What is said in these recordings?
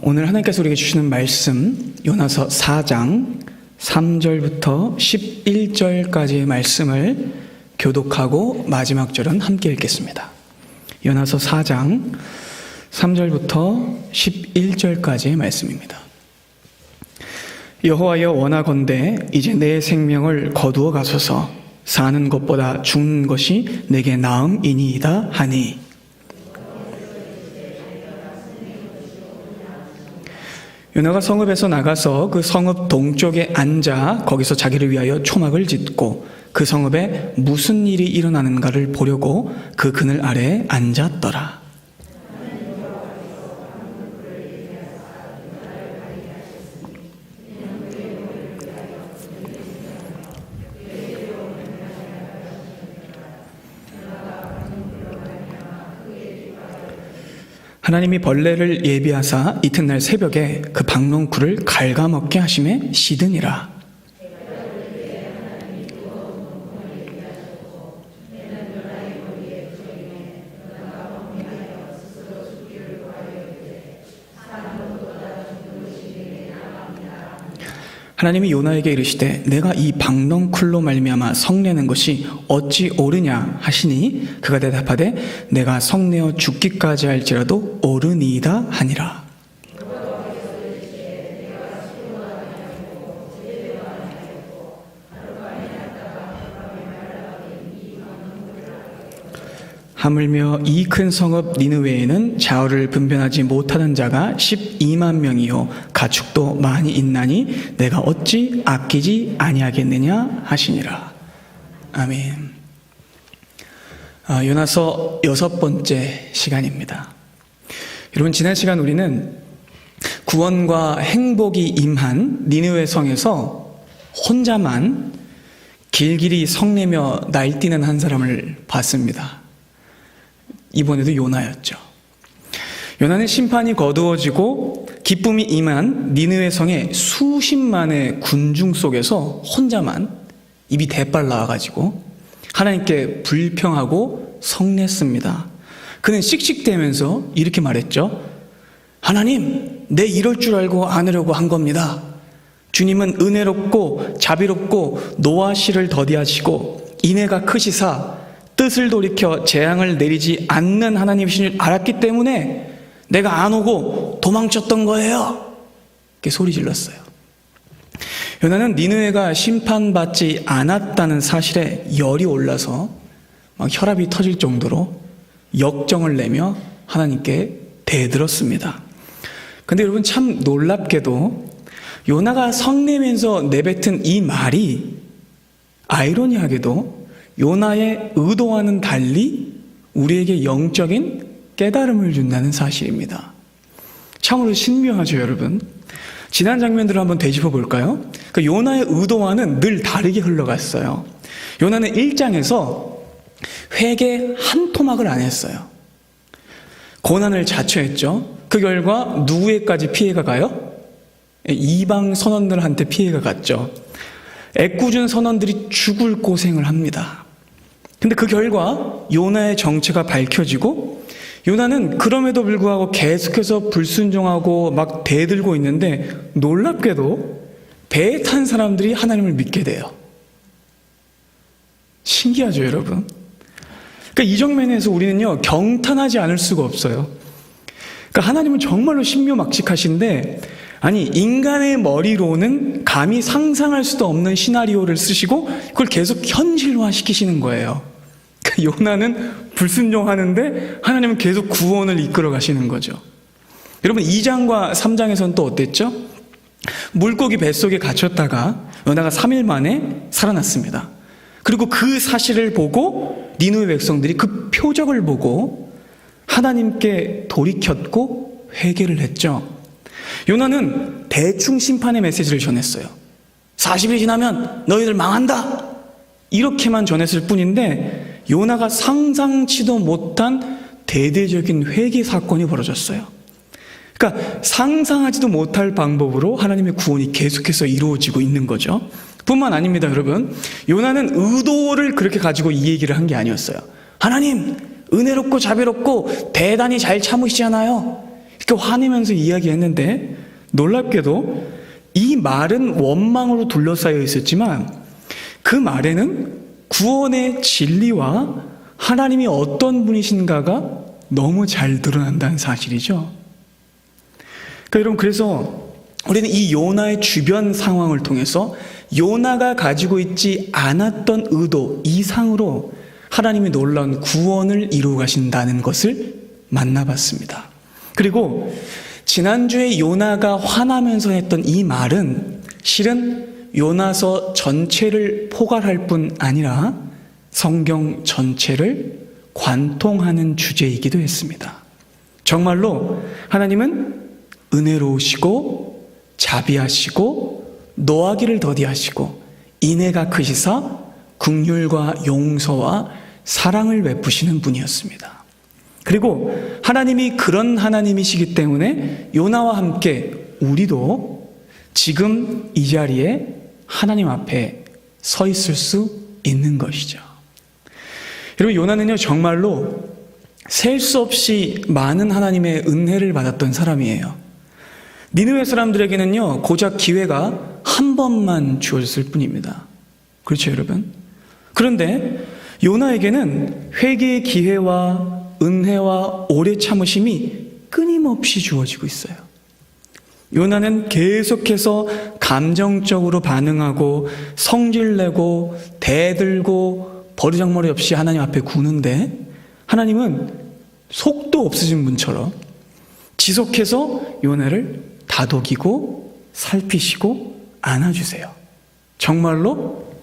오늘 하나님께서 우리에게 주시는 말씀 요나서 4장 3절부터 11절까지의 말씀을 교독하고 마지막 절은 함께 읽겠습니다. 요나서 4장 3절부터 11절까지의 말씀입니다. 여호와여 원하건대 이제 내 생명을 거두어 가소서. 사는 것보다 죽는 것이 내게 나음이니이다 하니, 요나가 성읍에서 나가서 그 성읍 동쪽에 앉아 거기서 자기를 위하여 초막을 짓고 그 성읍에 무슨 일이 일어나는가를 보려고 그 그늘 아래에 앉았더라. 하나님이 벌레를 예비하사 이튿날 새벽에 그 박농쿨을 갉아먹게 하심에 시드니라. 하나님이 요나에게 이르시되 내가 이 박농쿨로 말미암아 성내는 것이 어찌 옳으냐 하시니, 그가 대답하되 내가 성내어 죽기까지 할지라도 옳으니이다 하니라. 하물며 이 큰 성읍 니느웨에는 좌우를 분별하지 못하는 자가 12만 명이요 가축도 많이 있나니 내가 어찌 아끼지 아니하겠느냐 하시니라. 아멘. 요나서 6번째 시간입니다. 여러분, 지난 시간 우리는 구원과 행복이 임한 니느웨 성에서 혼자만 길길이 성내며 날뛰는 한 사람을 봤습니다. 이번에도 요나였죠. 요나는 심판이 거두어지고 기쁨이 임한 니느웨 성의 수십만의 군중 속에서 혼자만 입이 대빨 나와가지고 하나님께 불평하고 성냈습니다. 그는 씩씩대면서 이렇게 말했죠. 하나님, 내 이럴 줄 알고 안으려고 한 겁니다. 주님은 은혜롭고 자비롭고 노하시를 더디하시고 인애가 크시사 뜻을 돌이켜 재앙을 내리지 않는 하나님이신 줄 알았기 때문에 내가 안 오고 도망쳤던 거예요. 이렇게 소리 질렀어요. 요나는 니느웨가 심판받지 않았다는 사실에 열이 올라서 막 혈압이 터질 정도로 역정을 내며 하나님께 대들었습니다. 근데 여러분, 참 놀랍게도 요나가 성내면서 내뱉은 이 말이 아이러니하게도 요나의 의도와는 달리 우리에게 영적인 깨달음을 준다는 사실입니다. 참으로 신묘하죠, 여러분. 지난 장면들을 한번 되짚어 볼까요? 요나의 의도와는 늘 다르게 흘러갔어요. 요나는 1장에서 회개 한 토막을 안 했어요. 고난을 자초했죠. 그 결과 누구에까지 피해가 가요? 이방 선원들한테 피해가 갔죠. 애꿎은 선원들이 죽을 고생을 합니다. 근데 그 결과 요나의 정체가 밝혀지고 요나는 그럼에도 불구하고 계속해서 불순종하고 막 대들고 있는데 놀랍게도 배에 탄 사람들이 하나님을 믿게 돼요. 신기하죠, 여러분? 그러니까 이 장면에서 우리는요, 경탄하지 않을 수가 없어요. 그러니까 하나님은 정말로 신묘막측하신데, 아니, 인간의 머리로는 감히 상상할 수도 없는 시나리오를 쓰시고 그걸 계속 현실화 시키시는 거예요. 그러니까 요나는 불순종하는데 하나님은 계속 구원을 이끌어 가시는 거죠. 여러분, 2장과 3장에서는 또 어땠죠? 물고기 뱃속에 갇혔다가 요나가 3일 만에 살아났습니다. 그리고 그 사실을 보고 니느웨 백성들이 그 표적을 보고 하나님께 돌이켰고 회개를 했죠. 요나는 대충 심판의 메시지를 전했어요. 40일 지나면 너희들 망한다, 이렇게만 전했을 뿐인데 요나가 상상치도 못한 대대적인 회개 사건이 벌어졌어요. 그러니까 상상하지도 못할 방법으로 하나님의 구원이 계속해서 이루어지고 있는 거죠. 뿐만 아닙니다, 여러분. 요나는 의도를 그렇게 가지고 이 얘기를 한 게 아니었어요. 하나님, 은혜롭고 자비롭고 대단히 잘 참으시잖아요. 이렇게 화내면서 이야기했는데 놀랍게도 이 말은 원망으로 둘러싸여 있었지만 그 말에는 구원의 진리와 하나님이 어떤 분이신가가 너무 잘 드러난다는 사실이죠. 그러니까 여러분, 그래서 우리는 이 요나의 주변 상황을 통해서 요나가 가지고 있지 않았던 의도 이상으로 하나님이 놀라운 구원을 이루어 가신다는 것을 만나봤습니다. 그리고 지난주에 요나가 화나면서 했던 이 말은 실은 요나서 전체를 포괄할 뿐 아니라 성경 전체를 관통하는 주제이기도 했습니다. 정말로 하나님은 은혜로우시고 자비하시고 노하기를 더디하시고 인애가 크시사 긍휼과 용서와 사랑을 베푸시는 분이었습니다. 그리고 하나님이 그런 하나님이시기 때문에 요나와 함께 우리도 지금 이 자리에 하나님 앞에 서 있을 수 있는 것이죠. 여러분, 요나는요 정말로 셀 수 없이 많은 하나님의 은혜를 받았던 사람이에요. 니느웨 사람들에게는요 고작 기회가 한 번만 주어졌을 뿐입니다. 그렇죠, 여러분? 그런데 요나에게는 회개의 기회와 은혜와 오래 참으심이 끊임없이 주어지고 있어요. 요나는 계속해서 감정적으로 반응하고 성질내고 대들고 버르장머리 없이 하나님 앞에 구는데 하나님은 속도 없으신 분처럼 지속해서 요나를 다독이고 살피시고 안아주세요. 정말로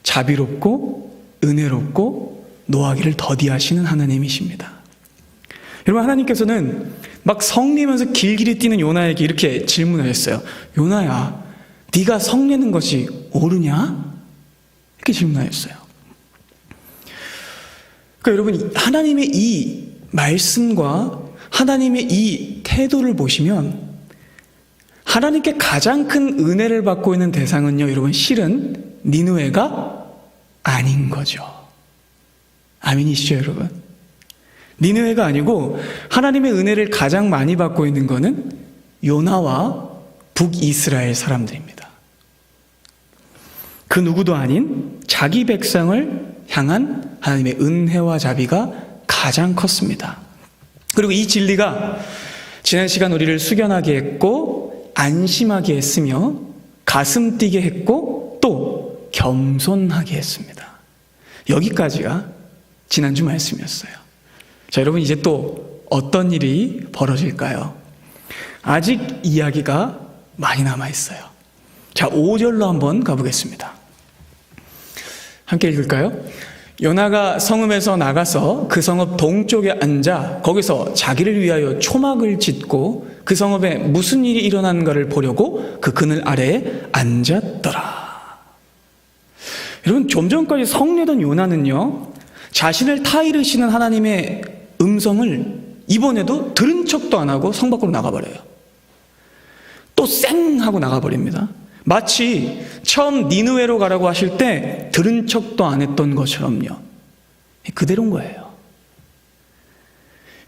자비롭고 은혜롭고 노하기를 더디하시는 하나님이십니다. 여러분, 하나님께서는 막 성내면서 길길이 뛰는 요나에게 이렇게 질문하셨어요. 요나야, 네가 성내는 것이 옳으냐? 이렇게 질문하셨어요. 그러니까 여러분, 하나님의 이 말씀과 하나님의 이 태도를 보시면 하나님께 가장 큰 은혜를 받고 있는 대상은요, 여러분, 실은 니느웨가 아닌 거죠. 아멘이시죠, 여러분? 니느웨가 아니고 하나님의 은혜를 가장 많이 받고 있는 것은 요나와 북이스라엘 사람들입니다. 그 누구도 아닌 자기 백성을 향한 하나님의 은혜와 자비가 가장 컸습니다. 그리고 이 진리가 지난 시간 우리를 숙연하게 했고 안심하게 했으며 가슴 뛰게 했고 또 겸손하게 했습니다. 여기까지가 지난주 말씀이었어요. 자, 여러분, 이제 또 어떤 일이 벌어질까요? 아직 이야기가 많이 남아있어요. 자, 5절로 한번 가보겠습니다. 함께 읽을까요? 요나가 성읍에서 나가서 그 성읍 동쪽에 앉아 거기서 자기를 위하여 초막을 짓고 그 성읍에 무슨 일이 일어나는가를 보려고 그 그늘 아래에 앉았더라. 여러분, 좀 전까지 성내던 요나는요 자신을 타이르시는 하나님의 음성을 이번에도 들은 척도 안 하고 성 밖으로 나가버려요. 또 쌩 하고 나가버립니다. 마치 처음 니느웨로 가라고 하실 때 들은 척도 안 했던 것처럼요. 그대로인 거예요.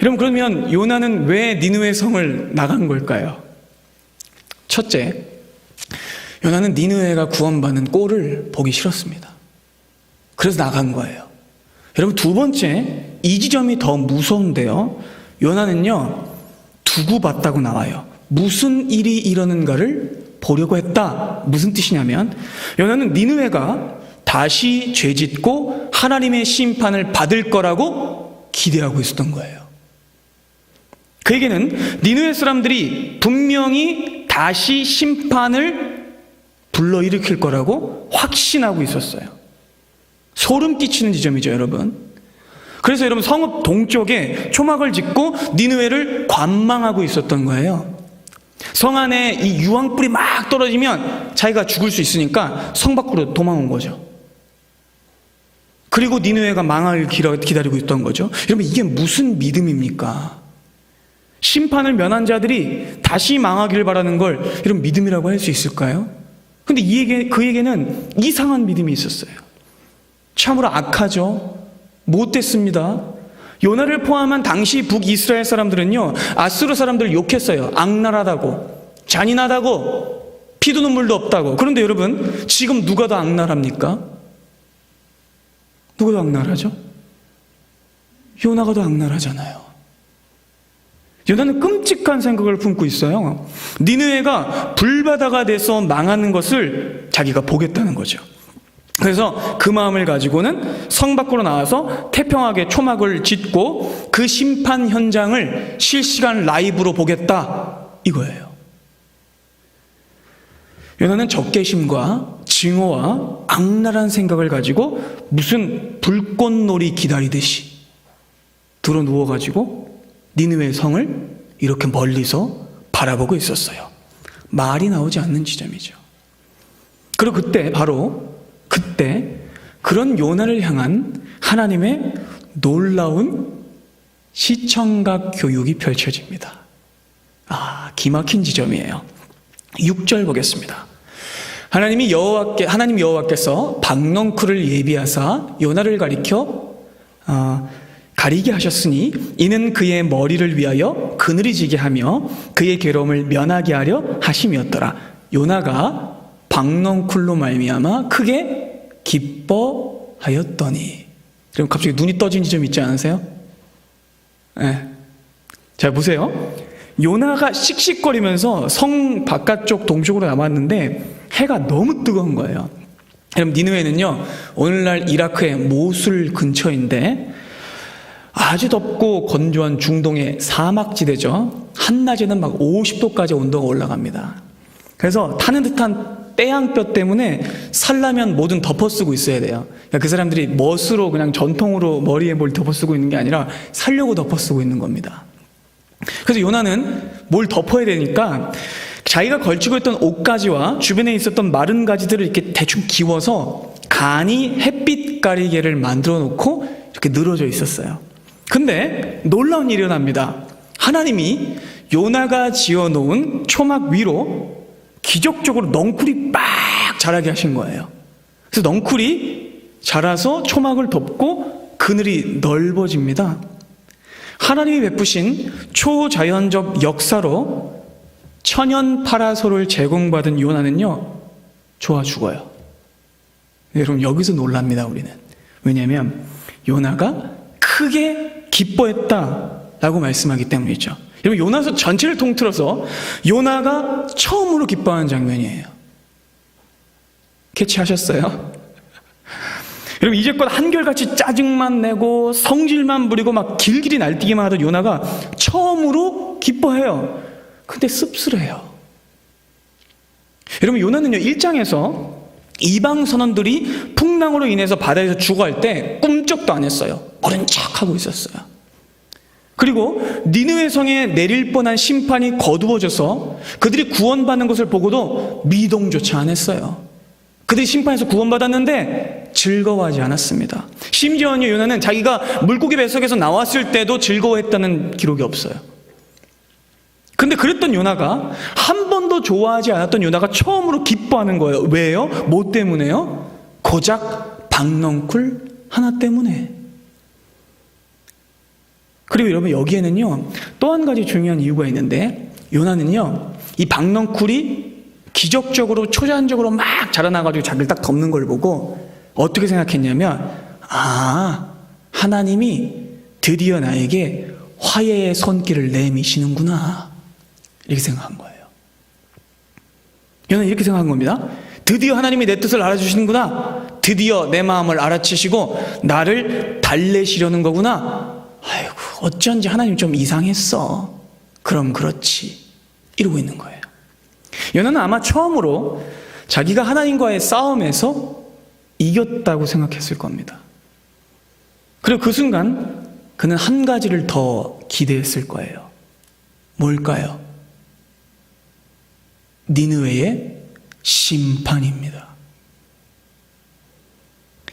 여러분, 그러면 요나는 왜 니느웨 성을 나간 걸까요? 첫째, 요나는 니느웨가 구원받는 꼴을 보기 싫었습니다. 그래서 나간 거예요. 여러분, 두 번째, 이 지점이 더 무서운데요. 요나는요 두고 봤다고 나와요. 무슨 일이 일어나는가를 보려고 했다. 무슨 뜻이냐면 요나는 니느웨가 다시 죄짓고 하나님의 심판을 받을 거라고 기대하고 있었던 거예요. 그에게는 니느웨 사람들이 분명히 다시 심판을 불러일으킬 거라고 확신하고 있었어요. 소름 끼치는 지점이죠, 여러분. 그래서 여러분, 성읍 동쪽에 초막을 짓고 니느웨를 관망하고 있었던 거예요. 성 안에 이 유황불이 막 떨어지면 자기가 죽을 수 있으니까 성 밖으로 도망온 거죠. 그리고 니느웨가 망할 기다리고 있던 거죠. 여러분, 이게 무슨 믿음입니까? 심판을 면한 자들이 다시 망하기를 바라는 걸 여러분 믿음이라고 할 수 있을까요? 근데 그에게는 이상한 믿음이 있었어요. 참으로 악하죠. 못됐습니다. 요나를 포함한 당시 북이스라엘 사람들은요, 아수르 사람들을 욕했어요. 악랄하다고, 잔인하다고, 피도 눈물도 없다고. 그런데 여러분, 지금 누가 더 악랄합니까? 누가 더 악랄하죠? 요나가 더 악랄하잖아요. 요나는 끔찍한 생각을 품고 있어요. 니느웨가 불바다가 돼서 망하는 것을 자기가 보겠다는 거죠. 그래서 그 마음을 가지고는 성 밖으로 나와서 태평하게 초막을 짓고 그 심판 현장을 실시간 라이브로 보겠다, 이거예요. 요나는 적개심과 증오와 악랄한 생각을 가지고 무슨 불꽃놀이 기다리듯이 들어 누워가지고 니느웨 성을 이렇게 멀리서 바라보고 있었어요. 말이 나오지 않는 지점이죠. 그리고 그때 그런 요나를 향한 하나님의 놀라운 시청각 교육이 펼쳐집니다. 기막힌 지점이에요. 6절 보겠습니다. 하나님 여호와께서 박넝쿨을 예비하사 요나를 가리게 하셨으니 이는 그의 머리를 위하여 그늘이 지게 하며 그의 괴로움을 면하게 하려 하심이었더라. 요나가 박넝쿨로 말미암아 크게 기뻐하였더니. 그럼 갑자기 눈이 떠진 지점 있지 않으세요? 네. 자, 보세요. 요나가 씩씩거리면서 성 바깥쪽 동쪽으로 남았는데 해가 너무 뜨거운 거예요. 여러분, 니느웨는요, 오늘날 이라크의 모술 근처인데 아주 덥고 건조한 중동의 사막지대죠. 한낮에는 막 50도까지 온도가 올라갑니다. 그래서 타는 듯한 태양볕 때문에 살라면 뭐든 덮어쓰고 있어야 돼요. 그러니까 그 사람들이 멋으로 그냥 전통으로 머리에 뭘 덮어쓰고 있는 게 아니라 살려고 덮어쓰고 있는 겁니다. 그래서 요나는 뭘 덮어야 되니까 자기가 걸치고 있던 옷가지와 주변에 있었던 마른 가지들을 이렇게 대충 기워서 간이 햇빛 가리개를 만들어 놓고 이렇게 늘어져 있었어요. 근데 놀라운 일이 일어납니다. 하나님이 요나가 지어놓은 초막 위로 기적적으로 넝쿨이 막 자라게 하신 거예요. 그래서 넝쿨이 자라서 초막을 덮고 그늘이 넓어집니다. 하나님이 베푸신 초자연적 역사로 천연 파라솔을 제공받은 요나는요, 좋아 죽어요. 여러분, 여기서 놀랍니다, 우리는. 왜냐하면 요나가 크게 기뻐했다라고 말씀하기 때문이죠. 여러분, 요나서 전체를 통틀어서 요나가 처음으로 기뻐하는 장면이에요. 캐치하셨어요? 여러분, 이제껏 한결같이 짜증만 내고 성질만 부리고 막 길길이 날뛰기만 하던 요나가 처음으로 기뻐해요. 근데 씁쓸해요. 여러분, 요나는요, 1장에서 이방 선원들이 풍랑으로 인해서 바다에서 죽어갈 때 꿈쩍도 안 했어요. 모른 척하고 있었어요. 그리고 니느웨 성에 내릴 뻔한 심판이 거두어져서 그들이 구원받는 것을 보고도 미동조차 안 했어요. 그들이 심판에서 구원받았는데 즐거워하지 않았습니다. 심지어는 요나는 자기가 물고기 뱃속에서 나왔을 때도 즐거워했다는 기록이 없어요. 근데 그랬던 요나가, 한 번도 좋아하지 않았던 요나가 처음으로 기뻐하는 거예요. 왜요? 뭐 때문에요? 고작 박넝쿨 하나 때문에. 그리고 여러분, 여기에는요, 또 한 가지 중요한 이유가 있는데, 요나는요, 이 박넝쿨이 기적적으로 초자연적으로 막 자라나가지고 자기를 딱 덮는 걸 보고 어떻게 생각했냐면, 하나님이 드디어 나에게 화해의 손길을 내미시는구나, 이렇게 생각한 거예요. 요나는 이렇게 생각한 겁니다. 드디어 하나님이 내 뜻을 알아주시는구나, 드디어 내 마음을 알아채시고 나를 달래시려는 거구나. 아이고, 어쩐지 하나님 좀 이상했어. 그럼 그렇지, 이러고 있는 거예요. 요나는 아마 처음으로 자기가 하나님과의 싸움에서 이겼다고 생각했을 겁니다. 그리고 그 순간 그는 한 가지를 더 기대했을 거예요. 뭘까요? 니느웨의 심판입니다.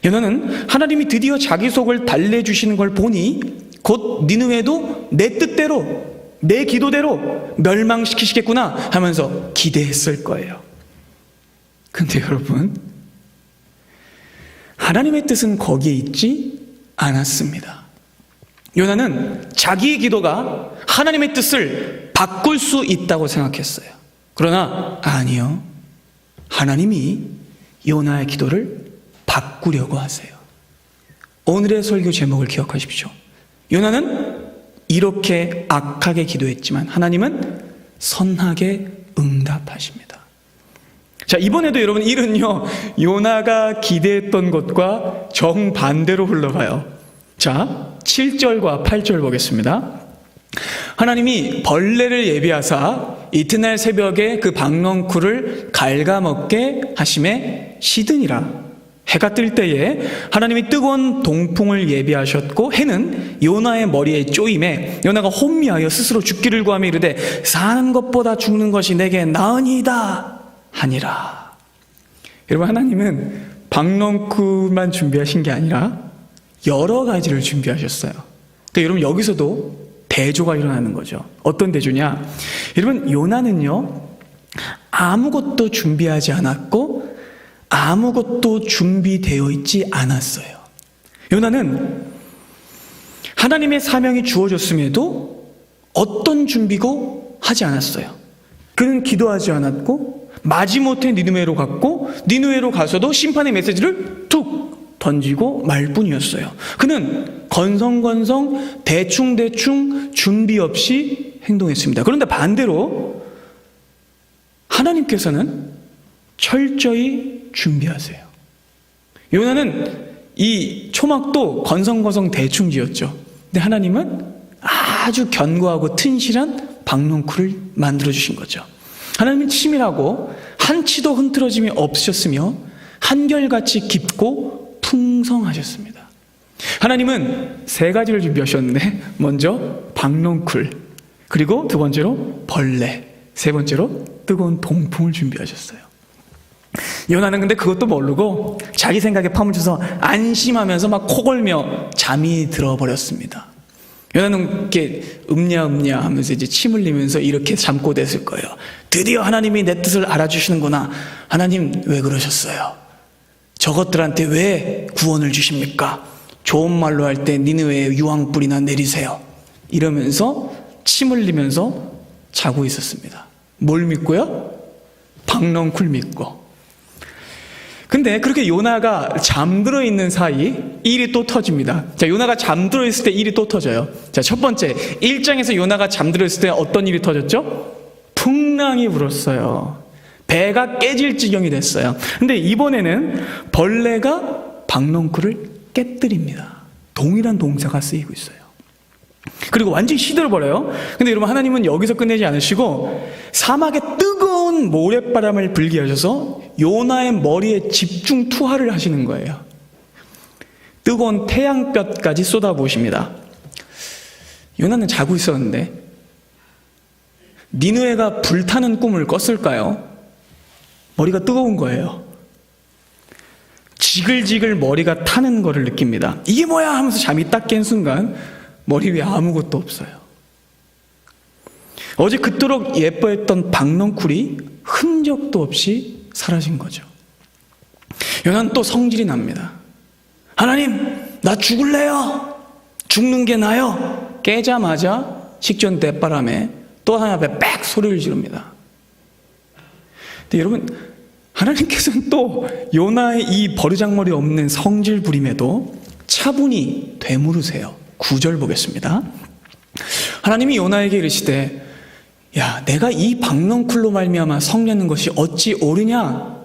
요나는 하나님이 드디어 자기 속을 달래주시는 걸 보니 곧 니느웨도 내 뜻대로, 내 기도대로 멸망시키시겠구나 하면서 기대했을 거예요. 근데 여러분, 하나님의 뜻은 거기에 있지 않았습니다. 요나는 자기의 기도가 하나님의 뜻을 바꿀 수 있다고 생각했어요. 그러나 아니요. 하나님이 요나의 기도를 바꾸려고 하세요. 오늘의 설교 제목을 기억하십시오. 요나는 이렇게 악하게 기도했지만 하나님은 선하게 응답하십니다. 자, 이번에도 여러분 일은요, 요나가 기대했던 것과 정반대로 흘러가요. 자, 7절과 8절 보겠습니다. 하나님이 벌레를 예비하사 이튿날 새벽에 그 박넝쿨을 갉아먹게 하심에 시드니라. 해가 뜰 때에 하나님이 뜨거운 동풍을 예비하셨고 해는 요나의 머리에 쪼임에 요나가 혼미하여 스스로 죽기를 구하며 이르되 사는 것보다 죽는 것이 내게 나으니이다 하니라. 여러분, 하나님은 박넝쿨만 준비하신 게 아니라 여러 가지를 준비하셨어요. 그러니까 여러분, 여기서도 대조가 일어나는 거죠. 어떤 대조냐? 여러분, 요나는요, 아무것도 준비하지 않았고 아무것도 준비되어 있지 않았어요. 요나는 하나님의 사명이 주어졌음에도 어떤 준비고 하지 않았어요. 그는 기도하지 않았고 마지못해 니느웨로 갔고 니느웨로 가서도 심판의 메시지를 툭 던지고 말 뿐이었어요. 그는 건성건성 대충대충 준비 없이 행동했습니다. 그런데 반대로 하나님께서는 철저히 준비하세요. 요나는 이 초막도 건성건성 대충 지었죠. 근데 하나님은 아주 견고하고 튼실한 박넝쿨을 만들어주신 거죠. 하나님은 치밀하고 한치도 흐트러짐이 없으셨으며 한결같이 깊고 풍성하셨습니다. 하나님은 세 가지를 준비하셨는데 먼저 박넝쿨, 그리고 두 번째로 벌레, 세 번째로 뜨거운 동풍을 준비하셨어요. 요나는 근데 그것도 모르고 자기 생각에 파묻혀서 안심하면서 막 코골며 잠이 들어버렸습니다. 요나는 이렇게 음냐 하면서 이제 침 흘리면서 이렇게 잠꼬댔을 거예요. 드디어 하나님이 내 뜻을 알아주시는구나. 하나님 왜 그러셨어요? 저것들한테 왜 구원을 주십니까? 좋은 말로 할 때 니느웨에 유황불이나 내리세요. 이러면서 침 흘리면서 자고 있었습니다. 뭘 믿고요? 박넝쿨 믿고. 근데 그렇게 요나가 잠들어 있는 사이 일이 또 터집니다. 자, 요나가 잠들어 있을 때 일이 또 터져요. 자, 첫 번째, 1장에서 요나가 잠들어 있을 때 어떤 일이 터졌죠? 풍랑이 불었어요. 배가 깨질 지경이 됐어요. 근데 이번에는 벌레가 박넝쿨을 깨뜨립니다. 동일한 동사가 쓰이고 있어요. 그리고 완전히 시들어버려요. 근데 여러분, 하나님은 여기서 끝내지 않으시고 사막에 뜨거운 모래바람을 불게 하셔서 요나의 머리에 집중 투하를 하시는 거예요. 뜨거운 태양볕까지 쏟아부으십니다. 요나는 자고 있었는데 니느웨가 불타는 꿈을 꿨을까요? 머리가 뜨거운 거예요. 지글지글 머리가 타는 거를 느낍니다. 이게 뭐야 하면서 잠이 딱 깬 순간 머리 위에 아무것도 없어요. 어제 그토록 예뻐했던 박넝쿨이 흔적도 없이 사라진 거죠. 요나는 또 성질이 납니다. 하나님, 나 죽을래요. 죽는 게 나요. 깨자마자 식전 대바람에 또 하나 앞에 빽 소리를 지릅니다. 근데 여러분, 하나님께서는 또 요나의 이 버르장머리 없는 성질 부림에도 차분히 되물으세요. 9절 보겠습니다. 하나님이 요나에게 이르시되 야, 내가 이 박넝쿨로 말미암아 성내는 것이 어찌 옳으냐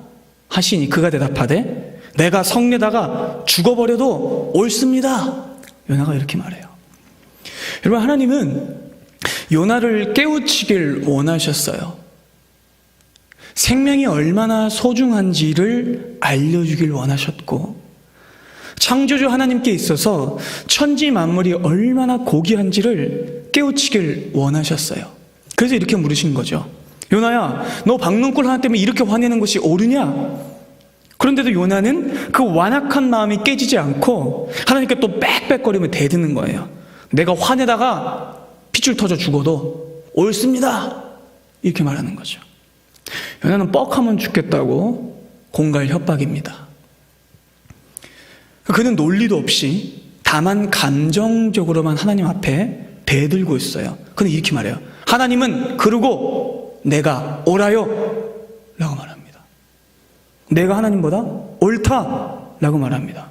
하시니 그가 대답하되 내가 성내다가 죽어버려도 옳습니다. 요나가 이렇게 말해요. 여러분, 하나님은 요나를 깨우치길 원하셨어요. 생명이 얼마나 소중한지를 알려주길 원하셨고, 창조주 하나님께 있어서 천지 만물이 얼마나 고귀한지를 깨우치길 원하셨어요. 그래서 이렇게 물으신 거죠. 요나야, 너 박넝쿨 하나 때문에 이렇게 화내는 것이 옳으냐? 그런데도 요나는 그 완악한 마음이 깨지지 않고 하나님께 또 빽빽거리며 대드는 거예요. 내가 화내다가 핏줄 터져 죽어도 옳습니다. 이렇게 말하는 거죠. 요나는 뻑하면 죽겠다고 공갈 협박입니다. 그는 논리도 없이 다만 감정적으로만 하나님 앞에 대들고 있어요. 근데 이렇게 말해요. 하나님은 그러고 내가 옳아요 라고 말합니다. 내가 하나님보다 옳다 라고 말합니다.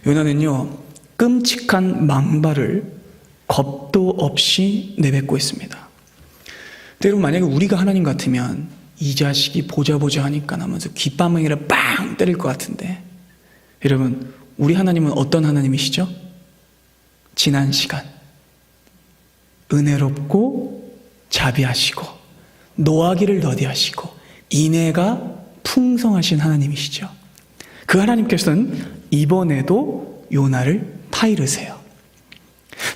요나는요, 끔찍한 망발을 겁도 없이 내뱉고 있습니다. 근데 여러분, 만약에 우리가 하나님 같으면 이 자식이 보자 하니까 하면서 귓바퀴를 빵 때릴 것 같은데, 여러분, 우리 하나님은 어떤 하나님이시죠? 지난 시간 은혜롭고 자비하시고 노하기를 더디하시고 인애가 풍성하신 하나님이시죠. 그 하나님께서는 이번에도 요나를 타이르세요.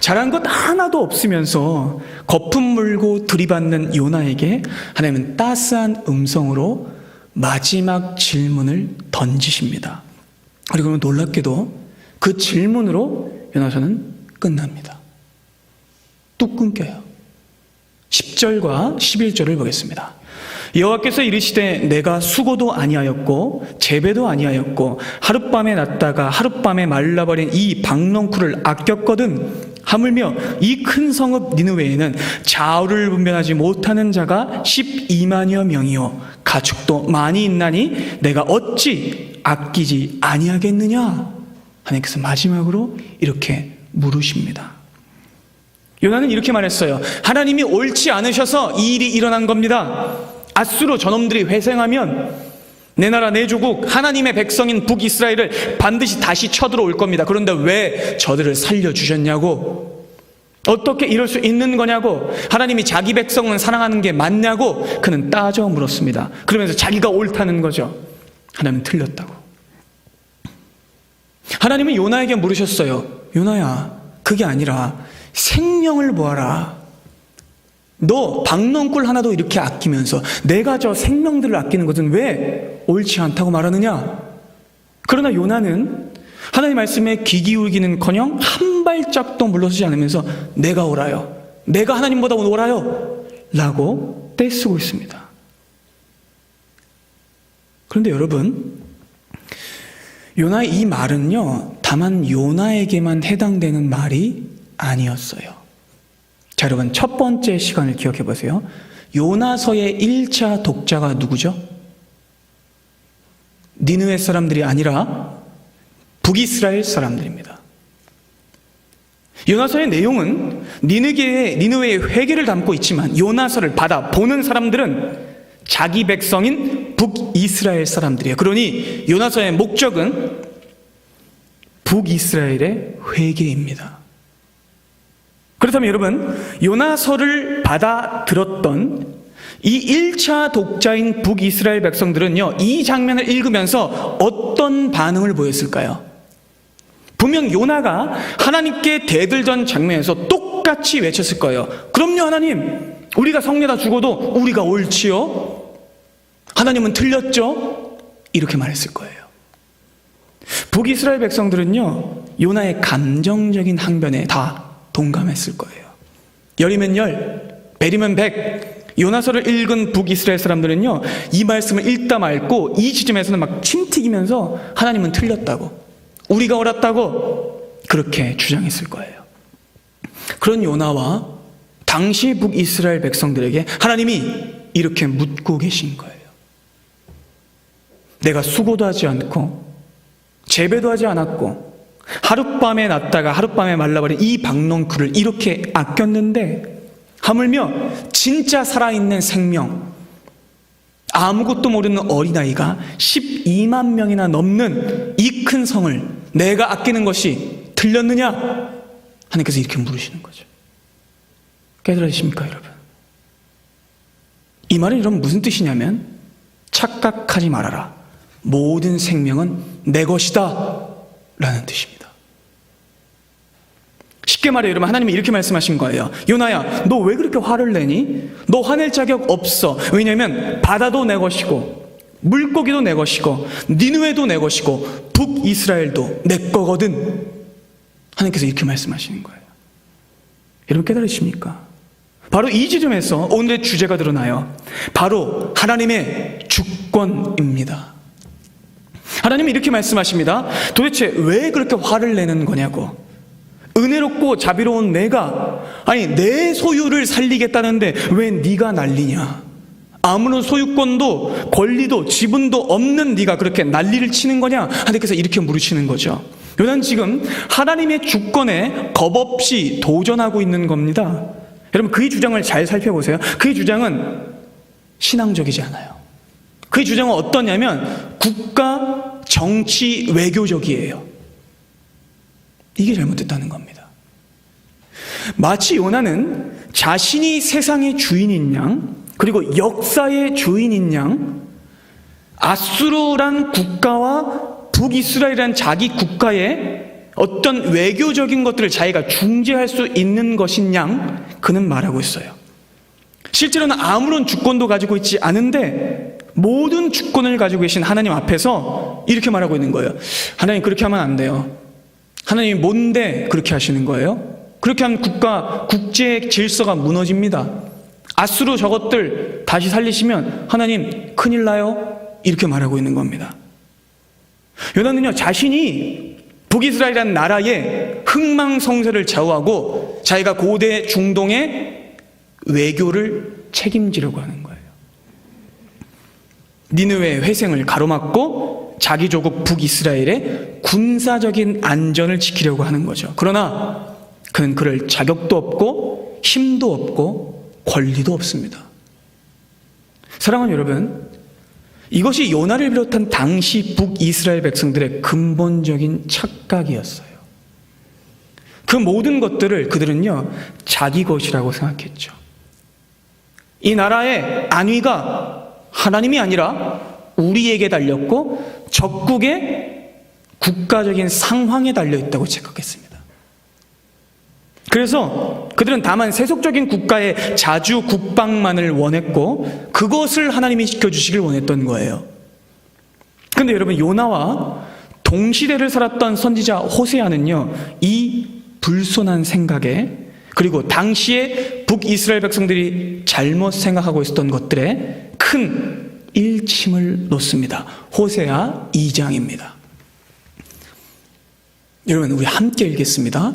잘한 것 하나도 없으면서 거품 물고 들이받는 요나에게 하나님은 따스한 음성으로 마지막 질문을 던지십니다. 그리고 놀랍게도 그 질문으로 요나서는 끝납니다. 뚝 끊겨요. 10절과 11절을 보겠습니다. 여호와께서 이르시되 내가 수고도 아니하였고 재배도 아니하였고 하룻밤에 났다가 하룻밤에 말라버린 이 박넝쿨을 아꼈거든. 하물며 이 큰 성읍 니느웨에는 좌우를 분별하지 못하는 자가 12만여 명이요 가축도 많이 있나니 내가 어찌 아끼지 아니하겠느냐. 하나님께서 마지막으로 이렇게 물으십니다. 요나는 이렇게 말했어요. 하나님이 옳지 않으셔서 이 일이 일어난 겁니다. 앗수로 저놈들이 회생하면 내 나라 내 조국 하나님의 백성인 북이스라엘을 반드시 다시 쳐들어올 겁니다. 그런데 왜 저들을 살려주셨냐고, 어떻게 이럴 수 있는 거냐고, 하나님이 자기 백성은 사랑하는 게 맞냐고 그는 따져 물었습니다. 그러면서 자기가 옳다는 거죠. 하나님은 틀렸다고. 하나님은 요나에게 물으셨어요. 요나야, 그게 아니라 생명을 보아라. 너 박넝쿨 하나도 이렇게 아끼면서 내가 저 생명들을 아끼는 것은 왜 옳지 않다고 말하느냐? 그러나 요나는 하나님 말씀에 귀 기울기는커녕 한 발짝도 물러서지 않으면서 내가 옳아요, 내가 하나님보다 옳아요 라고 떼쓰고 있습니다. 그런데 여러분, 요나의 이 말은요, 다만 요나에게만 해당되는 말이 아니었어요. 자, 여러분, 첫 번째 시간을 기억해 보세요. 요나서의 1차 독자가 누구죠? 니느웨 사람들이 아니라 북이스라엘 사람들입니다. 요나서의 내용은 니느웨의 회개를 담고 있지만 요나서를 받아 보는 사람들은 자기 백성인 북이스라엘 사람들이에요. 그러니 요나서의 목적은 북이스라엘의 회개입니다. 그렇다면 여러분, 요나서를 받아 들었던 이 1차 독자인 북이스라엘 백성들은요, 이 장면을 읽으면서 어떤 반응을 보였을까요? 분명 요나가 하나님께 대들던 장면에서 똑같이 외쳤을 거예요. 그럼요, 하나님, 우리가 성내다 죽어도 우리가 옳지요, 하나님은 틀렸죠, 이렇게 말했을 거예요. 북이스라엘 백성들은요, 요나의 감정적인 항변에 다 동감했을 거예요. 열이면 열, 백이면 백. 요나서를 읽은 북이스라엘 사람들은요, 이 말씀을 읽다 말고 이 지점에서는 막 침튀기면서 하나님은 틀렸다고, 우리가 옳았다고 그렇게 주장했을 거예요. 그런 요나와 당시 북이스라엘 백성들에게 하나님이 이렇게 묻고 계신 거예요. 내가 수고도 하지 않고 재배도 하지 않았고 하룻밤에 났다가 하룻밤에 말라버린 이 박넝쿨을 이렇게 아꼈는데, 하물며 진짜 살아있는 생명, 아무것도 모르는 어린아이가 12만 명이나 넘는 이 큰 성을 내가 아끼는 것이 틀렸느냐? 하나님께서 이렇게 물으시는 거죠. 깨달으십니까, 여러분? 이 말은 여러분 무슨 뜻이냐면, 착각하지 말아라, 모든 생명은 내 것이다 라는 뜻입니다. 쉽게 말해 여러분, 하나님이 이렇게 말씀하신 거예요. 요나야, 너 왜 그렇게 화를 내니? 너 화낼 자격 없어. 왜냐하면 바다도 내 것이고 물고기도 내 것이고 니느웨도 내 것이고 북이스라엘도 내 거거든. 하나님께서 이렇게 말씀하시는 거예요. 여러분 깨달으십니까? 바로 이 지점에서 오늘의 주제가 드러나요. 바로 하나님의 주권입니다. 하나님은 이렇게 말씀하십니다. 도대체 왜 그렇게 화를 내는 거냐고. 은혜롭고 자비로운 내가, 아니 내 소유를 살리겠다는데 왜 네가 난리냐? 아무런 소유권도 권리도 지분도 없는 네가 그렇게 난리를 치는 거냐? 하나님께서 이렇게 물으시는 거죠. 요나는 지금 하나님의 주권에 겁없이 도전하고 있는 겁니다. 여러분, 그의 주장을 잘 살펴보세요. 그의 주장은 신앙적이지 않아요. 그의 주장은 어떠냐면 국가, 정치, 외교적이에요. 이게 잘못됐다는 겁니다. 마치 요나는 자신이 세상의 주인인 양, 그리고 역사의 주인인 양, 아수르란 국가와 북이스라엘이란 자기 국가의 어떤 외교적인 것들을 자기가 중재할 수 있는 것인 양, 그는 말하고 있어요. 실제로는 아무런 주권도 가지고 있지 않은데 모든 주권을 가지고 계신 하나님 앞에서 이렇게 말하고 있는 거예요. 하나님, 그렇게 하면 안 돼요. 하나님이 뭔데 그렇게 하시는 거예요? 그렇게 하면 국제 질서가 무너집니다. 아수르 저것들 다시 살리시면 하나님 큰일 나요. 이렇게 말하고 있는 겁니다. 요나는요, 자신이 북이스라엘이라는 나라의 흥망성쇠를 좌우하고 자기가 고대 중동의 외교를 책임지려고 하는 거예요. 니느웨의 회생을 가로막고 자기 조국 북이스라엘의 군사적인 안전을 지키려고 하는 거죠. 그러나 그는 그럴 자격도 없고 힘도 없고 권리도 없습니다. 사랑하는 여러분, 이것이 요나를 비롯한 당시 북이스라엘 백성들의 근본적인 착각이었어요. 그 모든 것들을 그들은요, 자기 것이라고 생각했죠. 이 나라의 안위가 하나님이 아니라 우리에게 달렸고 적국의 국가적인 상황에 달려있다고 착각했습니다. 그래서 그들은 다만 세속적인 국가의 자주 국방만을 원했고 그것을 하나님이 지켜주시길 원했던 거예요. 그런데 여러분, 요나와 동시대를 살았던 선지자 호세아는요, 이 불손한 생각에, 그리고 당시에 북이스라엘 백성들이 잘못 생각하고 있었던 것들에 큰 일침을 놓습니다. 호세아 2장입니다. 여러분, 우리 함께 읽겠습니다.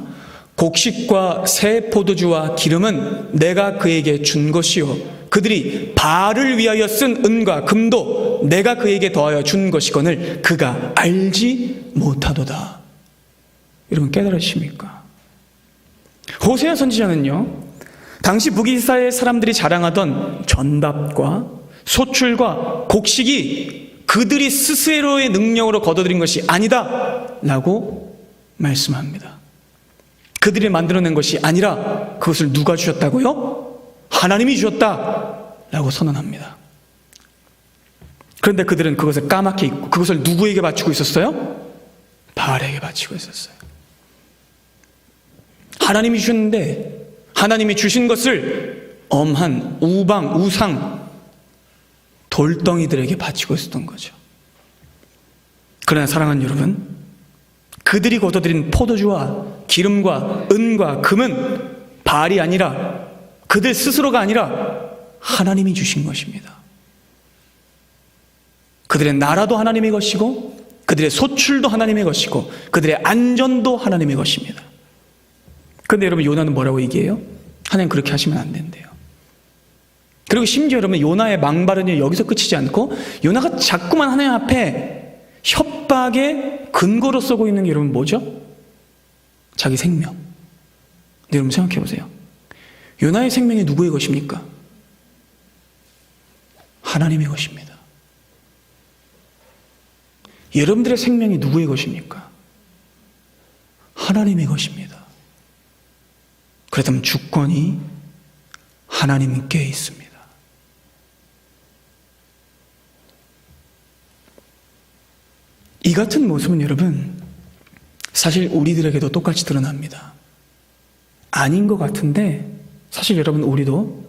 곡식과 새 포도주와 기름은 내가 그에게 준 것이요, 그들이 바알을 위하여 쓴 은과 금도 내가 그에게 더하여 준 것이거늘 그가 알지 못하도다. 여러분, 깨달으십니까? 호세아 선지자는요, 당시 북이스라엘 사람들이 자랑하던 전답과 소출과 곡식이 그들이 스스로의 능력으로 거둬들인 것이 아니다 라고 말씀합니다. 그들이 만들어낸 것이 아니라 그것을 누가 주셨다고요? 하나님이 주셨다 라고 선언합니다. 그런데 그들은 그것을 까맣게 잊고 그것을 누구에게 바치고 있었어요? 바알에게 바치고 있었어요. 하나님이 주셨는데 하나님이 주신 것을 엄한 우방, 우상, 돌덩이들에게 바치고 있었던 거죠. 그러나 사랑하는 여러분, 그들이 거둬들인 포도주와 기름과 은과 금은 바알이 아니라, 그들 스스로가 아니라 하나님이 주신 것입니다. 그들의 나라도 하나님의 것이고 그들의 소출도 하나님의 것이고 그들의 안전도 하나님의 것입니다. 그런데 여러분, 요나는 뭐라고 얘기해요? 하나님 그렇게 하시면 안 된대요. 그리고 심지어 여러분, 요나의 망발은 여기서 끝이지 않고 요나가 자꾸만 하나님 앞에 협박의 근거로 쓰고 있는 게 여러분 뭐죠? 자기 생명. 근데 여러분 생각해 보세요. 요나의 생명이 누구의 것입니까? 하나님의 것입니다. 여러분들의 생명이 누구의 것입니까? 하나님의 것입니다. 그렇다면 주권이 하나님께 있습니다. 이 같은 모습은 여러분, 사실 우리들에게도 똑같이 드러납니다. 아닌 것 같은데 사실 여러분, 우리도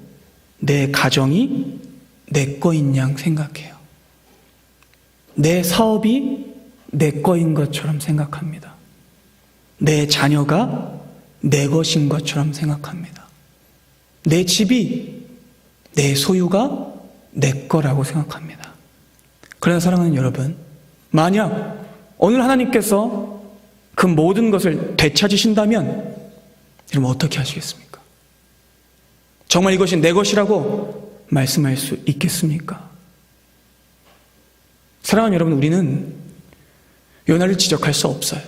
내 가정이 내 거인 양 생각해요. 내 사업이 내 거인 것처럼 생각합니다. 내 자녀가 내 것인 것처럼 생각합니다. 내 집이, 내 소유가 내 거라고 생각합니다. 그러나 사랑하는 여러분, 만약 오늘 하나님께서 그 모든 것을 되찾으신다면 여러분 어떻게 하시겠습니까? 정말 이것이 내 것이라고 말씀할 수 있겠습니까? 사랑하는 여러분, 우리는 요나를 지적할 수 없어요.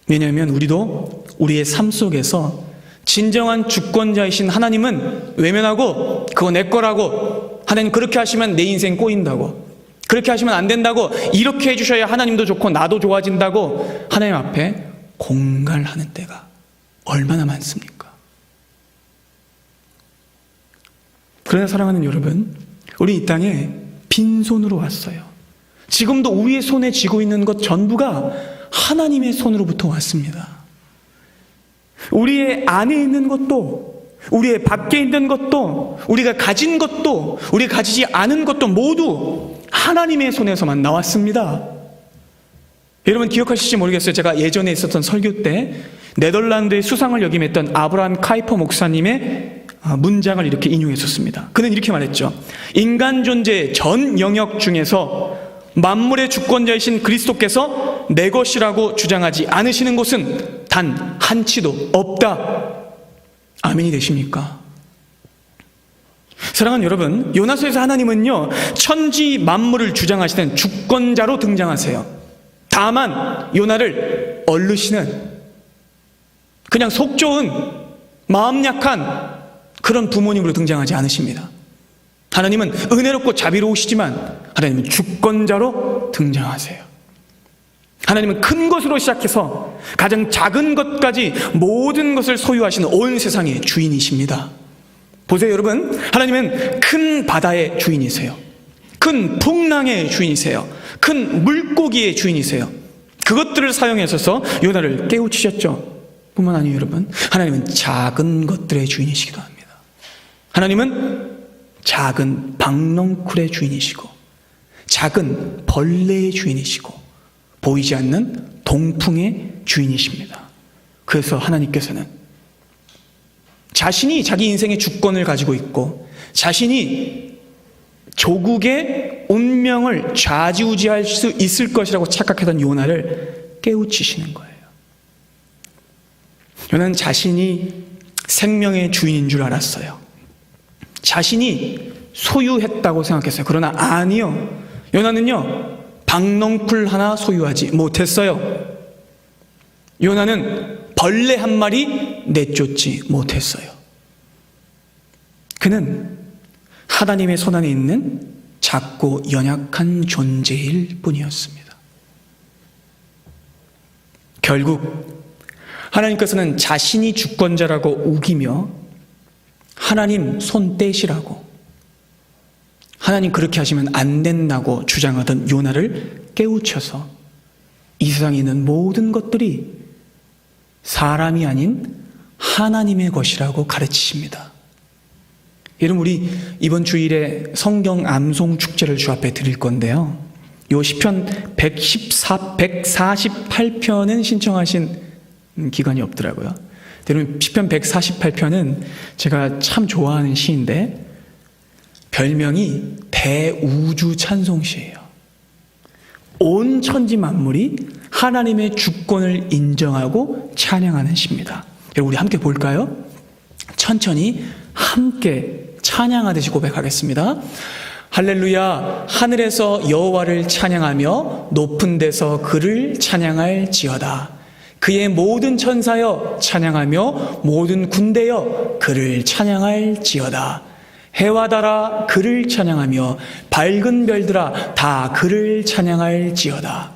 왜냐하면 우리도 우리의 삶 속에서 진정한 주권자이신 하나님은 외면하고 그거 내 거라고, 하나님 그렇게 하시면 내 인생 꼬인다고, 그렇게 하시면 안 된다고, 이렇게 해주셔야 하나님도 좋고 나도 좋아진다고 하나님 앞에 공갈하는 때가 얼마나 많습니까? 그러나 사랑하는 여러분, 우리 이 땅에 빈손으로 왔어요. 지금도 우리의 손에 쥐고 있는 것 전부가 하나님의 손으로부터 왔습니다. 우리의 안에 있는 것도, 우리의 밖에 있는 것도, 우리가 가진 것도, 우리가 가지지 않은 것도 모두 하나님의 손에서만 나왔습니다. 여러분 기억하실지 모르겠어요. 제가 예전에 있었던 설교 때 네덜란드의 수상을 역임했던 아브라함 카이퍼 목사님의 문장을 이렇게 인용했었습니다. 그는 이렇게 말했죠. 인간 존재의 전 영역 중에서 만물의 주권자이신 그리스도께서 내 것이라고 주장하지 않으시는 곳은 단 한치도 없다. 아멘이 되십니까? 사랑하는 여러분, 요나서에서 하나님은요, 천지 만물을 주장하시는 주권자로 등장하세요. 다만 요나를 얼르시는, 그냥 속 좋은, 마음 약한 그런 부모님으로 등장하지 않으십니다. 하나님은 은혜롭고 자비로우시지만 하나님은 주권자로 등장하세요. 하나님은 큰 것으로 시작해서 가장 작은 것까지 모든 것을 소유하시는 온 세상의 주인이십니다. 보세요 여러분, 하나님은 큰 바다의 주인이세요. 큰 풍랑의 주인이세요. 큰 물고기의 주인이세요. 그것들을 사용하셔서 요나를 깨우치셨죠. 뿐만 아니에요 여러분, 하나님은 작은 것들의 주인이시기도 합니다. 하나님은 작은 박넝쿨의 주인이시고, 작은 벌레의 주인이시고, 보이지 않는 동풍의 주인이십니다. 그래서 하나님께서는 자신이 자기 인생의 주권을 가지고 있고, 자신이 조국의 운명을 좌지우지할 수 있을 것이라고 착각했던 요나를 깨우치시는 거예요. 요나는 자신이 생명의 주인인 줄 알았어요. 자신이 소유했다고 생각했어요. 그러나 아니요, 요나는요 박넝쿨 하나 소유하지 못했어요. 요나는 벌레 한 마리 내쫓지 못했어요. 그는 하나님의 손안에 있는 작고 연약한 존재일 뿐이었습니다. 결국 하나님께서는 자신이 주권자라고 우기며 하나님 손 떼시라고, 하나님 그렇게 하시면 안 된다고 주장하던 요나를 깨우쳐서 이 세상에 있는 모든 것들이 사람이 아닌 하나님의 것이라고 가르치십니다. 여러분, 우리 이번 주일에 성경 암송 축제를 주 앞에 드릴 건데요, 요 시편 148편은 신청하신 기관이 없더라고요. 여러분, 시편 148편은 제가 참 좋아하는 시인데 별명이 대우주 찬송시예요. 온 천지 만물이 하나님의 주권을 인정하고 찬양하는 시입니다. 여러분, 우리 함께 볼까요? 천천히 함께 찬양하듯이 고백하겠습니다. 할렐루야. 하늘에서 여호와를 찬양하며 높은 데서 그를 찬양할지어다. 그의 모든 천사여 찬양하며 모든 군대여 그를 찬양할지어다. 해와 달아 그를 찬양하며 밝은 별들아 다 그를 찬양할지어다.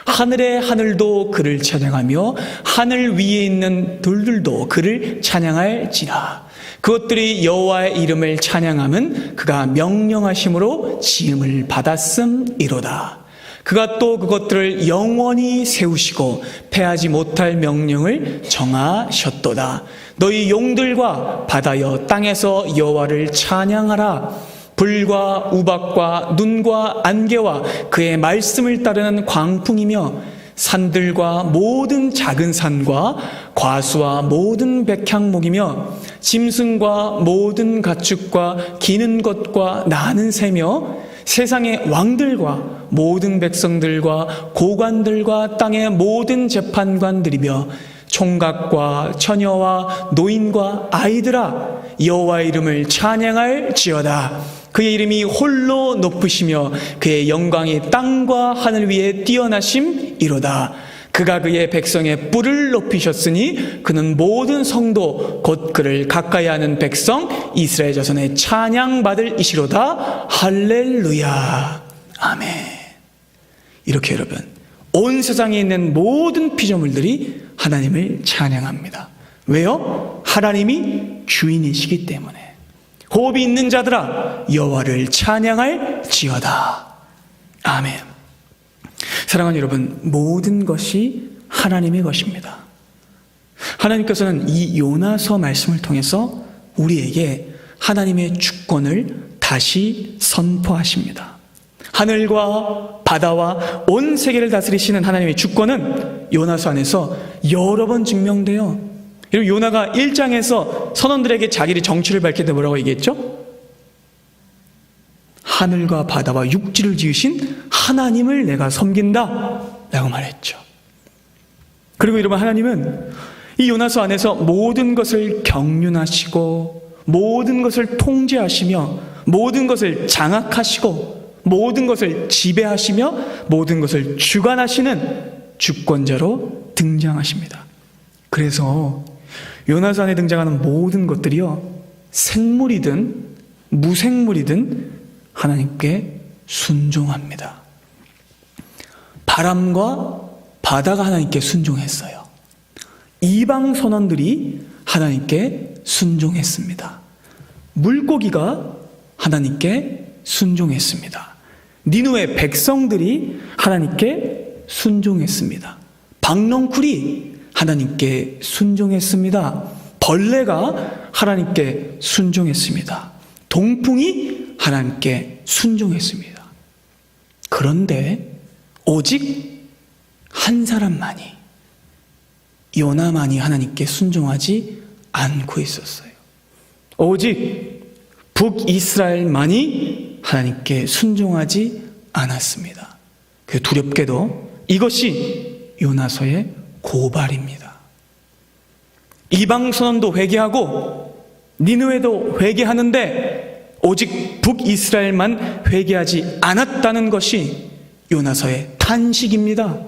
하늘의 하늘도 그를 찬양하며 하늘 위에 있는 들들도 그를 찬양할지라. 그것들이 여호와의 이름을 찬양함은 그가 명령하심으로 지음을 받았음이로다. 그가 또 그것들을 영원히 세우시고 패하지 못할 명령을 정하셨도다. 너희 용들과 바다여 땅에서 여호와를 찬양하라. 불과 우박과 눈과 안개와 그의 말씀을 따르는 광풍이며 산들과 모든 작은 산과 과수와 모든 백향목이며 짐승과 모든 가축과 기는 것과 나는 새며 세상의 왕들과 모든 백성들과 고관들과 땅의 모든 재판관들이며 총각과 처녀와 노인과 아이들아 여호와의 이름을 찬양할지어다. 그의 이름이 홀로 높으시며 그의 영광이 땅과 하늘 위에 뛰어나심이로다. 그가 그의 백성의 뿔을 높이셨으니 그는 모든 성도 곧 그를 가까이 하는 백성 이스라엘 자손의 찬양받을 이시로다. 할렐루야. 아멘. 이렇게 여러분, 온 세상에 있는 모든 피조물들이 하나님을 찬양합니다. 왜요? 하나님이 주인이시기 때문에. 호흡이 있는 자들아 여호와를 찬양할지어다. 아멘. 사랑하는 여러분, 모든 것이 하나님의 것입니다. 하나님께서는 이 요나서 말씀을 통해서 우리에게 하나님의 주권을 다시 선포하십니다. 하늘과 바다와 온 세계를 다스리시는 하나님의 주권은 요나서 안에서 여러 번 증명돼요. 여러분, 요나가 1장에서 선원들에게 자기의 정체를 밝힐 때 뭐라고 얘기했죠? 하늘과 바다와 육지를 지으신 하나님을 내가 섬긴다 라고 말했죠. 그리고 여러분, 하나님은 이 요나서 안에서 모든 것을 경륜하시고 모든 것을 통제하시며 모든 것을 장악하시고 모든 것을 지배하시며 모든 것을 주관하시는 주권자로 등장하십니다. 그래서 요나서 안에 등장하는 모든 것들이요, 생물이든 무생물이든 하나님께 순종합니다. 바람과 바다가 하나님께 순종했어요. 이방 선원들이 하나님께 순종했습니다. 물고기가 하나님께 순종했습니다. 니누의 백성들이 하나님께 순종했습니다. 박넝쿨이 하나님께 순종했습니다. 벌레가 하나님께 순종했습니다. 동풍이 하나님께 순종했습니다. 그런데 오직 한 사람만이, 요나만이 하나님께 순종하지 않고 있었어요. 오직 북이스라엘만이 하나님께 순종하지 않았습니다. 그 두렵게도 이것이 요나서의 고발입니다. 이방 선원도 회개하고 니느웨도 회개하는데 오직 북이스라엘만 회개하지 않았다는 것이 요나서의 탄식입니다.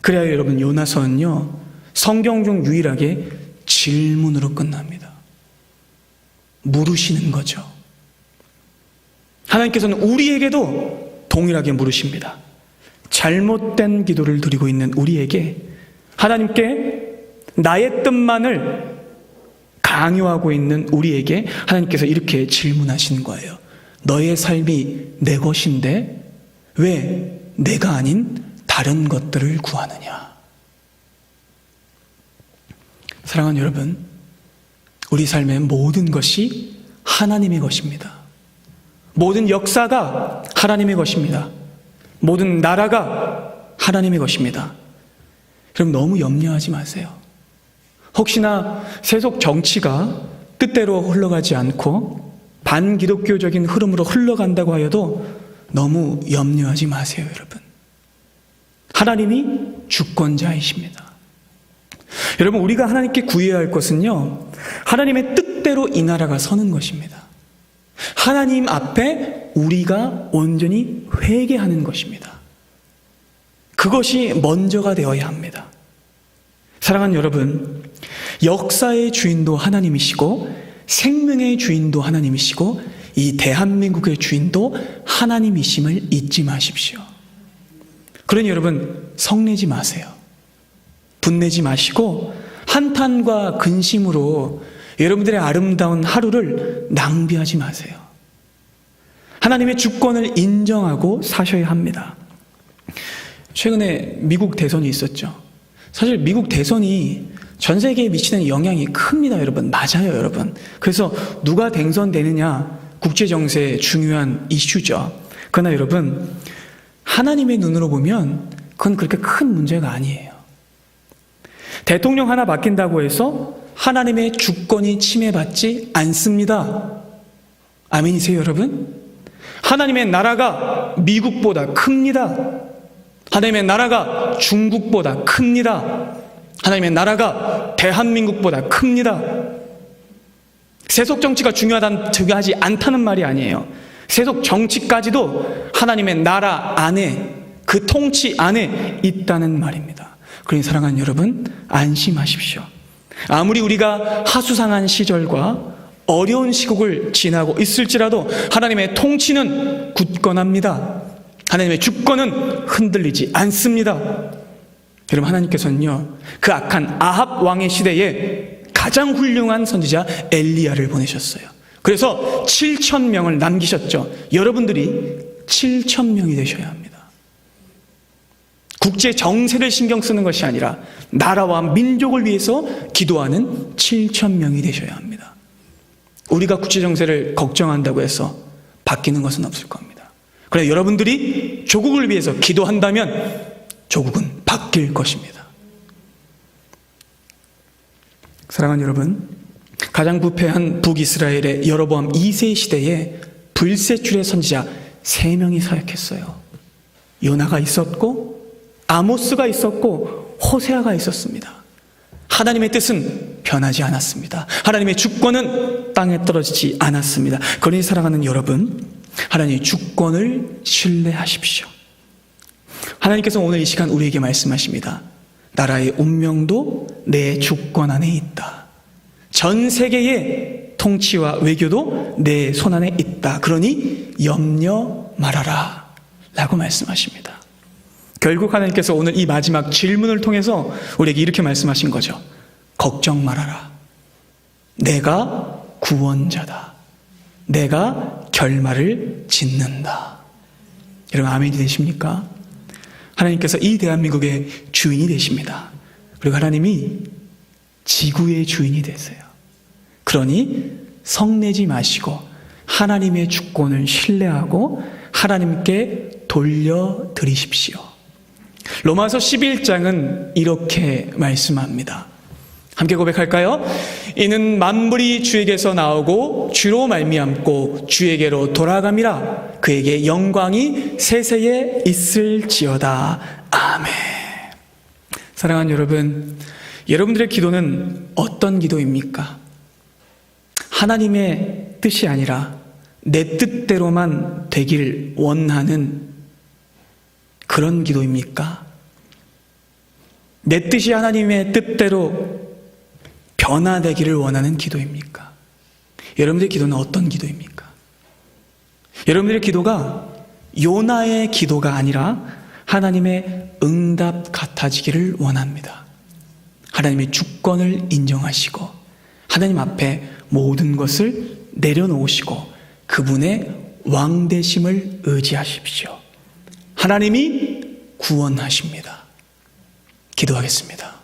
그래야 여러분, 요나서는요, 성경 중 유일하게 질문으로 끝납니다. 물으시는 거죠. 하나님께서는 우리에게도 동일하게 물으십니다. 잘못된 기도를 드리고 있는 우리에게 하나님께 나의 뜻만을 강요하고 있는 우리에게 하나님께서 이렇게 질문하시는 거예요. 너의 삶이 내 것인데 왜 내가 아닌 다른 것들을 구하느냐? 사랑하는 여러분, 우리 삶의 모든 것이 하나님의 것입니다. 모든 역사가 하나님의 것입니다. 모든 나라가 하나님의 것입니다. 그럼 너무 염려하지 마세요. 혹시나 세속 정치가 뜻대로 흘러가지 않고 반기독교적인 흐름으로 흘러간다고 하여도 너무 염려하지 마세요, 여러분. 하나님이 주권자이십니다. 여러분, 우리가 하나님께 구해야 할 것은요, 하나님의 뜻대로 이 나라가 서는 것입니다. 하나님 앞에 우리가 온전히 회개하는 것입니다. 그것이 먼저가 되어야 합니다. 사랑하는 여러분, 역사의 주인도 하나님이시고 생명의 주인도 하나님이시고 이 대한민국의 주인도 하나님이심을 잊지 마십시오. 그러니 여러분, 성내지 마세요. 분내지 마시고 한탄과 근심으로 여러분들의 아름다운 하루를 낭비하지 마세요. 하나님의 주권을 인정하고 사셔야 합니다. 최근에 미국 대선이 있었죠. 사실 미국 대선이 전 세계에 미치는 영향이 큽니다, 여러분. 맞아요, 여러분. 그래서 누가 당선되느냐, 국제정세의 중요한 이슈죠. 그러나 여러분, 하나님의 눈으로 보면 그건 그렇게 큰 문제가 아니에요. 대통령 하나 바뀐다고 해서 하나님의 주권이 침해받지 않습니다. 아멘이세요, 여러분? 하나님의 나라가 미국보다 큽니다. 하나님의 나라가 중국보다 큽니다. 하나님의 나라가 대한민국보다 큽니다. 세속 정치가 중요하지 않다는 말이 아니에요. 세속 정치까지도 하나님의 나라 안에, 그 통치 안에 있다는 말입니다. 그러니 사랑하는 여러분, 안심하십시오. 아무리 우리가 하수상한 시절과 어려운 시국을 지나고 있을지라도 하나님의 통치는 굳건합니다. 하나님의 주권은 흔들리지 않습니다. 여러분, 하나님께서는요, 그 악한 아합 왕의 시대에 가장 훌륭한 선지자 엘리야를 보내셨어요. 그래서 7,000명을 남기셨죠. 여러분들이 7,000명이 되셔야 합니다. 국제 정세를 신경 쓰는 것이 아니라 나라와 민족을 위해서 기도하는 7,000명이 되셔야 합니다. 우리가 국제 정세를 걱정한다고 해서 바뀌는 것은 없을 겁니다. 그러나 여러분들이 조국을 위해서 기도한다면 조국은 바뀔 것입니다. 사랑하는 여러분, 가장 부패한 북이스라엘의 여로보암 2세 시대에 불세출의 선지자 3명이 사역했어요. 요나가 있었고, 아모스가 있었고, 호세아가 있었습니다. 하나님의 뜻은 변하지 않았습니다. 하나님의 주권은 땅에 떨어지지 않았습니다. 그러니 사랑하는 여러분, 하나님의 주권을 신뢰하십시오. 하나님께서 오늘 이 시간 우리에게 말씀하십니다. 나라의 운명도 내 주권 안에 있다. 전 세계의 통치와 외교도 내 손 안에 있다. 그러니 염려 말아라 라고 말씀하십니다. 결국 하나님께서 오늘 이 마지막 질문을 통해서 우리에게 이렇게 말씀하신 거죠. 걱정 말아라. 내가 구원자다. 내가 결말을 짓는다. 여러분, 아멘이 되십니까? 하나님께서 이 대한민국의 주인이 되십니다. 그리고 하나님이 지구의 주인이 되세요. 그러니 성내지 마시고 하나님의 주권을 신뢰하고 하나님께 돌려드리십시오. 로마서 11장은 이렇게 말씀합니다. 함께 고백할까요? 이는 만물이 주에게서 나오고 주로 말미암고 주에게로 돌아감이라. 그에게 영광이 세세에 있을지어다. 아멘. 사랑하는 여러분, 여러분들의 기도는 어떤 기도입니까? 하나님의 뜻이 아니라 내 뜻대로만 되길 원하는 그런 기도입니까? 내 뜻이 하나님의 뜻대로 변화되기를 원하는 기도입니까? 여러분들의 기도는 어떤 기도입니까? 여러분들의 기도가 요나의 기도가 아니라 하나님의 응답 같아지기를 원합니다. 하나님의 주권을 인정하시고 하나님 앞에 모든 것을 내려놓으시고 그분의 왕되심을 의지하십시오. 하나님이 구원하십니다. 기도하겠습니다.